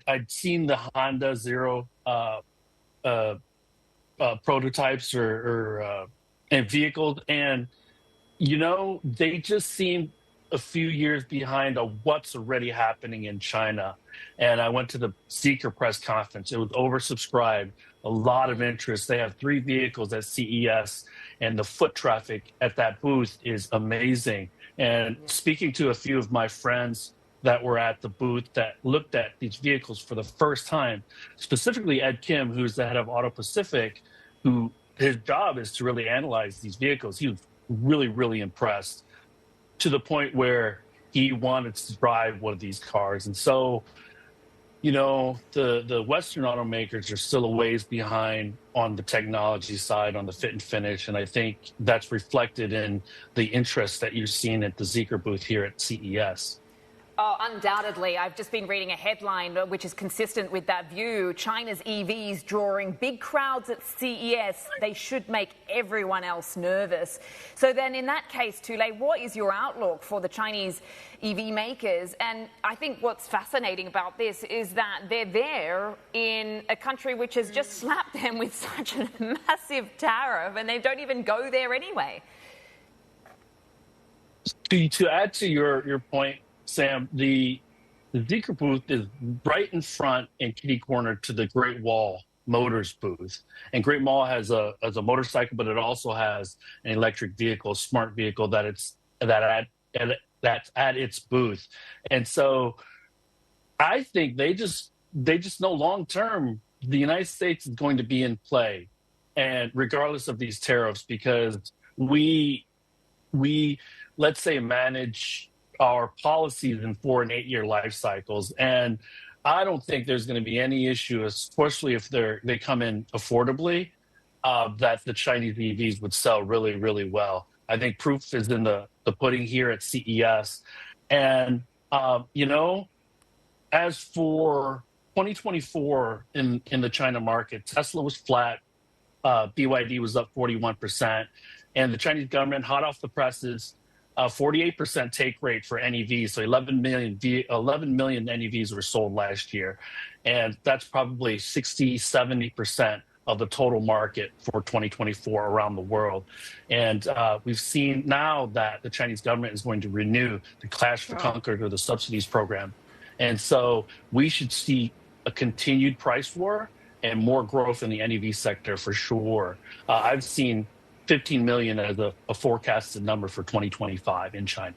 I'd seen the Honda Zero uh, prototypes and vehicles, and they just seem a few years behind of what's already happening in China. And I went to the Zeekr press conference. It was oversubscribed, a lot of interest. They have 3 vehicles at CES, and the foot traffic at that booth is amazing. And Yeah. speaking to a few of my friends that were at the booth that looked at these vehicles for the first time, specifically Ed Kim, who's the head of Auto Pacific, who his job is to really analyze these vehicles. He was really, really impressed to the point where he wanted to drive one of these cars. And so, the Western automakers are still a ways behind on the technology side, on the fit and finish. And I think that's reflected in the interest that you're seeing at the Zeekr booth here at CES. Oh, undoubtedly. I've just been reading a headline which is consistent with that view. China's EVs drawing big crowds at CES. They should make everyone else nervous. So then in that case, Tule, what is your outlook for the Chinese EV makers? And I think what's fascinating about this is that they're there in a country which has just slapped them with such a massive tariff, and they don't even go there anyway. To add to your point, Sam, the Zeekr booth is right in front and kitty corner to the Great Wall Motors booth. And Great Wall has a motorcycle, but it also has an electric vehicle, smart vehicle that's at its booth. And so I think they just know long term the United States is going to be in play, and regardless of these tariffs, because we let's say manage our policies in 4 and 8 year life cycles. And I don't think there's going to be any issue, especially if they come in affordably, that the Chinese EVs would sell really, really well. I think proof is in the pudding here at CES. And, as for 2024 in the China market, Tesla was flat. BYD was up 41%. And the Chinese government, hot off the presses, 48% take rate for NEVs. So 11 million NEVs were sold last year. And that's probably 70% of the total market for 2024 around the world. And we've seen now that the Chinese government is going to renew the Clash for Concord, or the subsidies program. And so we should see a continued price war and more growth in the NEV sector for sure. I've seen 15 million as a forecasted number for 2025 in China.